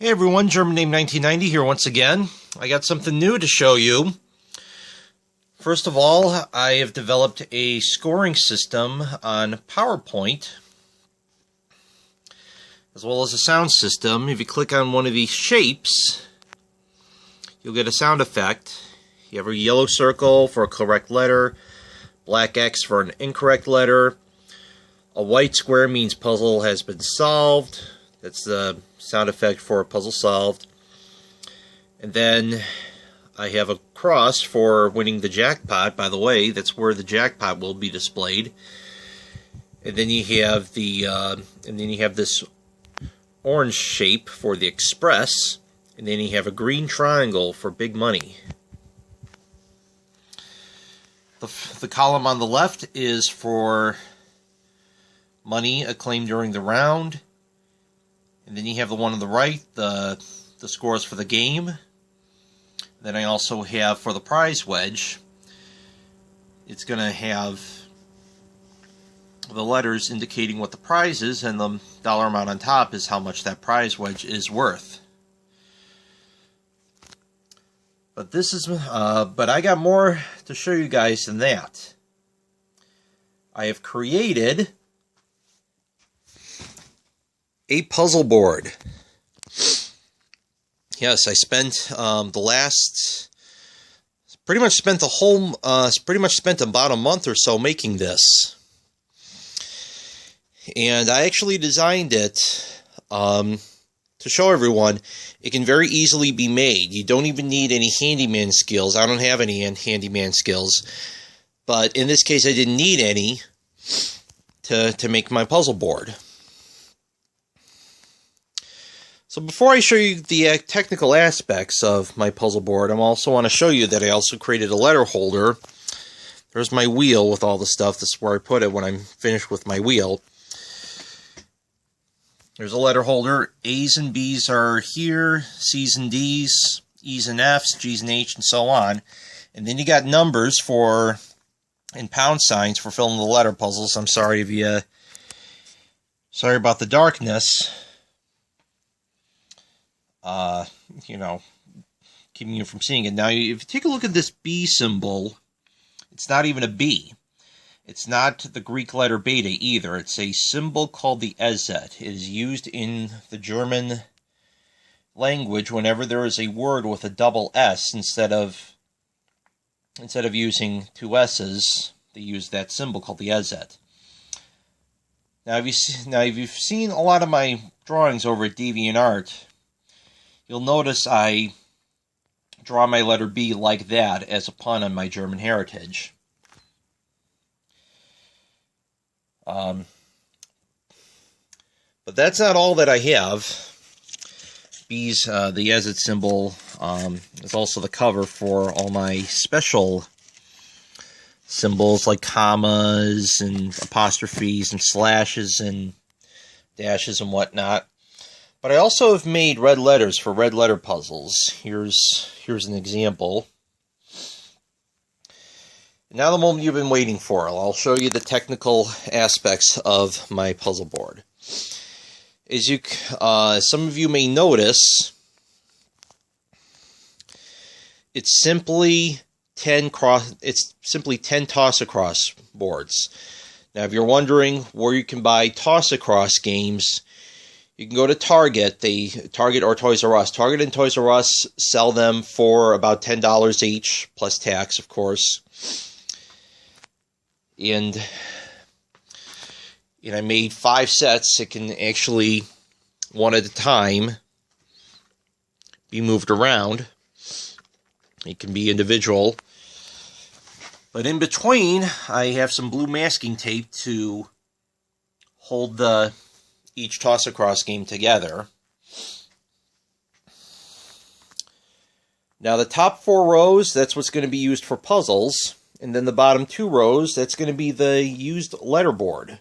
Hey everyone, German Name 1990 here once again. I got something new to show you. First of all, I have developed a scoring system on PowerPoint, as well as a sound system. If you click on one of these shapes, you'll get a sound effect. You have a yellow circle for a correct letter, black X for an incorrect letter, a white square means puzzle has been solved. That's the sound effect for a puzzle solved. And then I have a cross for winning the jackpot. By the way, that's where the jackpot will be displayed. And then you have this orange shape for the express, and then you have a green triangle for big money. The column on the left is for money acclaimed during the round. And then you have the one on the right, the scores for the game. Then I also have for the prize wedge, it's going to have the letters indicating what the prize is, and the dollar amount on top is how much that prize wedge is worth. But I got more to show you guys than that. I have created a puzzle board. Yes, I spent pretty much spent about a month or so making this, and I actually designed it to show everyone it can very easily be made. You don't even need any handyman skills. I don't have any handyman skills, but in this case I didn't need any to make my puzzle board. So before I show you the technical aspects of my puzzle board, I also want to show you that I also created a letter holder. There's my wheel with all the stuff. This is where I put it when I'm finished with my wheel. There's a letter holder. A's and B's are here, C's and D's, E's and F's, G's and H, and so on. And then you got numbers and pound signs for filling the letter puzzles. I'm sorry sorry about the darkness. Keeping you from seeing it. Now, if you take a look at this B symbol, it's not even a B. It's not the Greek letter beta either. It's a symbol called the EZ. It is used in the German language whenever there is a word with a double S. Instead of using two S's, they use that symbol called the EZ. Now, if you've seen a lot of my drawings over at DeviantArt, you'll notice I draw my letter B like that as a pun on my German heritage. But that's not all that I have. B's, the EZ symbol, is also the cover for all my special symbols like commas and apostrophes and slashes and dashes and whatnot. But I also have made red letters for red letter puzzles. Here's an example. Now the moment you've been waiting for. I'll show you the technical aspects of my puzzle board. As some of you may notice, it's simply 10 toss-across boards. Now, if you're wondering where you can buy toss-across games, you can go to Target or Toys R Us. Target and Toys R Us sell them for about $10 each, plus tax, of course. And I made 5 sets. It can actually, one at a time, be moved around. It can be individual. But in between, I have some blue masking tape to hold each toss-across game together. Now the top 4 rows, that's what's going to be used for puzzles, and then the bottom 2 rows, that's going to be the used letterboard.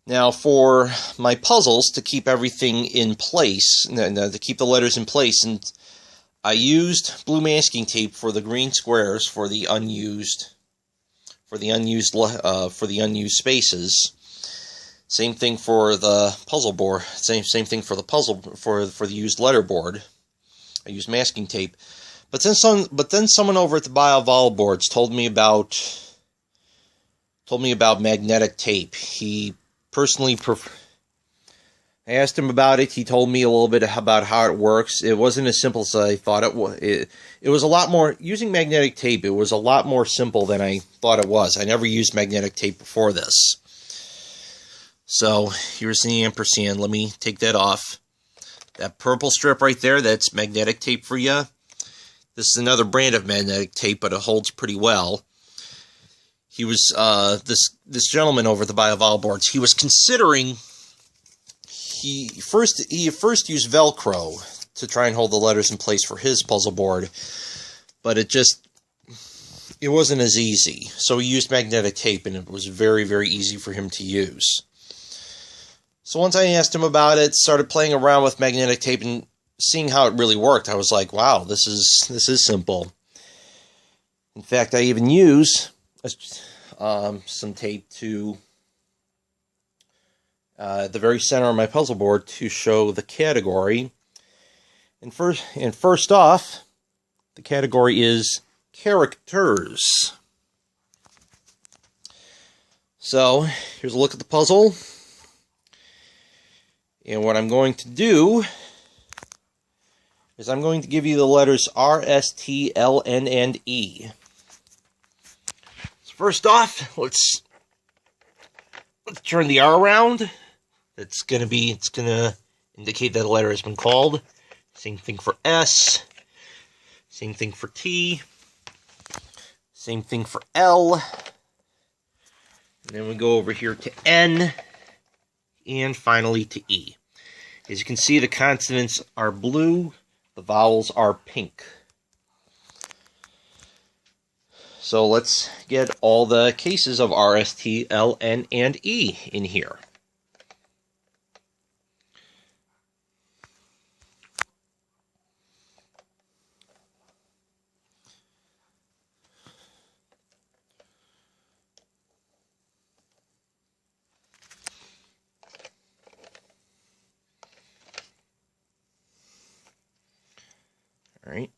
Now for my puzzles, to keep everything in place, to keep the letters in place, and I used blue masking tape for the green squares for the unused spaces. Same thing for the puzzle board. Same thing for the puzzle for the used letter board. I used masking tape. But then someone over at the BioVol boards told me about magnetic tape. He personally I asked him about it. He told me a little bit about how it works. It wasn't as simple as I thought it was. It was a lot more, using magnetic tape, it was a lot more simple than I thought it was. I never used magnetic tape before this. So, here's the ampersand. Let me take that off. That purple strip right there, that's magnetic tape for you. This is another brand of magnetic tape, but it holds pretty well. He was, this gentleman over at the BioVol boards, he was considering, he first used Velcro to try and hold the letters in place for his puzzle board, but it wasn't as easy. So he used magnetic tape, and it was very, very easy for him to use. So once I asked him about it, started playing around with magnetic tape and seeing how it really worked, I was like, wow, this is simple. In fact, I even use some tape to the very center of my puzzle board to show the category. And first off, the category is characters. So here's a look at the puzzle. And what I'm going to do is I'm going to give you the letters R, S, T, L, N, and E. So first off, let's turn the R around. It's gonna indicate that a letter has been called. Same thing for S. Same thing for T. Same thing for L. And then we go over here to N. And finally to E. As you can see, the consonants are blue, the vowels are pink. So let's get all the cases of R, S, T, L, N, and E in here. All right.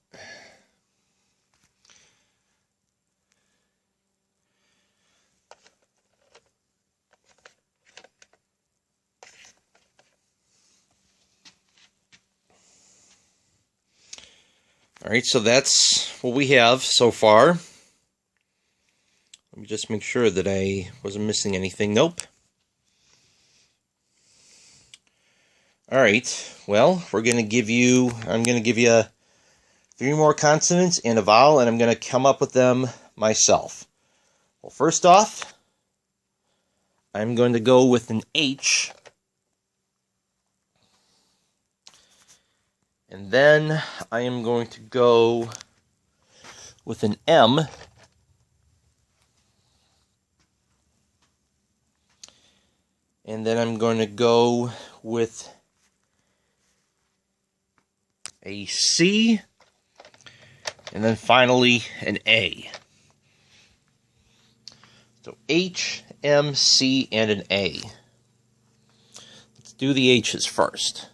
All right, so that's what we have so far. Let me just make sure that I wasn't missing anything. Nope. All right, well, I'm going to give you 3 more consonants and a vowel, and I'm going to come up with them myself. Well, first off, I'm going to go with an H. And then I am going to go with an M. And then I'm going to go with a C. And then finally an A. So H, M, C, and an A. Let's do the H's first.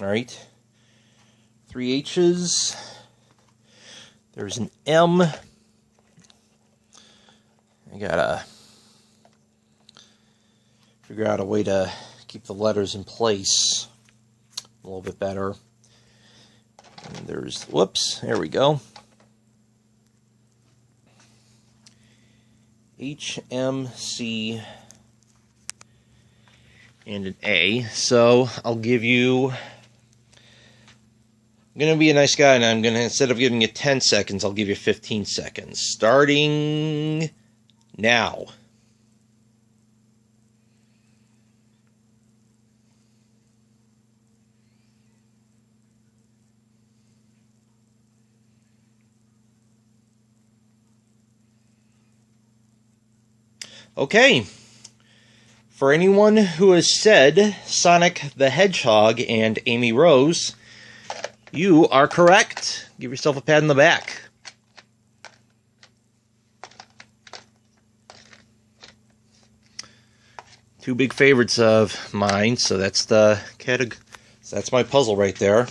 All right, 3 H's. There's an M. I gotta figure out a way to keep the letters in place a little bit better. And there's, whoops, there we go. H, M, C, and an A. So I'll give you, I'm going to be a nice guy, and I'm going to, instead of giving you 10 seconds, I'll give you 15 seconds. Starting now. Okay. For anyone who has said Sonic the Hedgehog and Amy Rose, you are correct. Give yourself a pat on the back. two big favorites of mine. So that's the so that's my puzzle right there.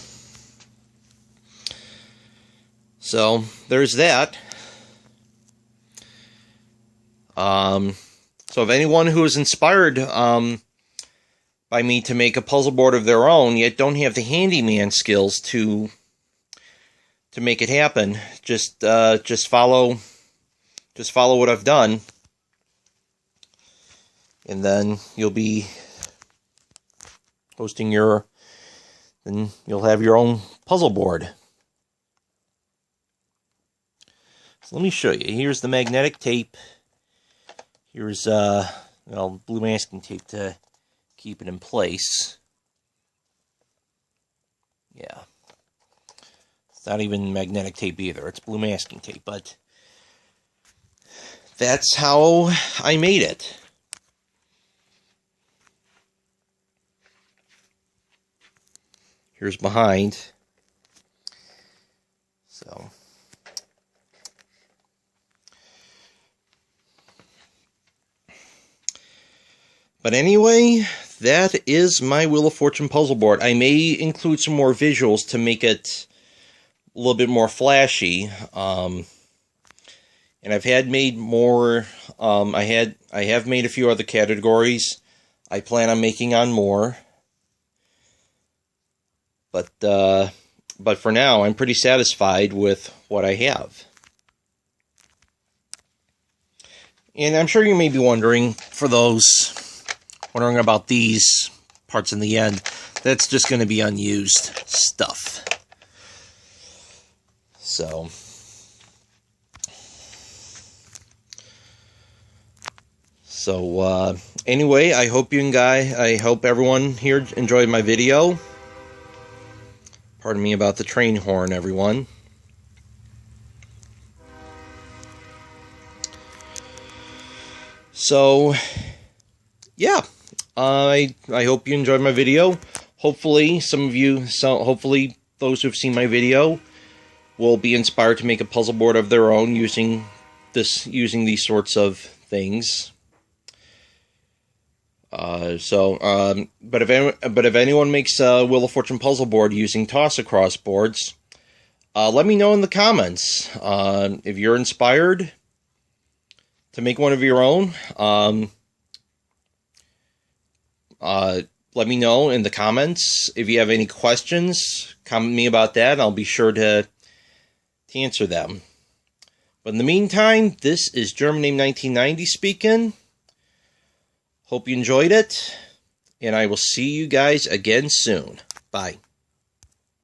So there's that. So if anyone who is inspired by me to make a puzzle board of their own, yet don't have the handyman skills to make it happen, just follow what I've done, and then you'll be then you'll have your own puzzle board. So let me show you. Here's the magnetic tape. Here's blue masking tape to keep it in place. Yeah. It's not even magnetic tape either. It's blue masking tape, but that's how I made it. Here's behind. So but anyway, that is my Wheel of Fortune puzzle board. I may include some more visuals to make it a little bit more flashy. And I've had made more. I have made a few other categories. I plan on making on more. But for now, I'm pretty satisfied with what I have. And I'm sure you may be wondering, for those wondering about these parts in the end, that's just going to be unused stuff. So anyway, I hope everyone here enjoyed my video. Pardon me about the train horn, everyone. So yeah, I hope you enjoyed my video. Hopefully hopefully those who've seen my video will be inspired to make a puzzle board of their own using these sorts of things. But if anyone makes a Wheel of Fortune puzzle board using toss-across boards, let me know in the comments. If you're inspired to make one of your own, let me know in the comments. If you have any questions, comment me about that, and I'll be sure to answer them. But in the meantime, this is German Name 1990 speaking. Hope you enjoyed it, and I will see you guys again soon. Bye.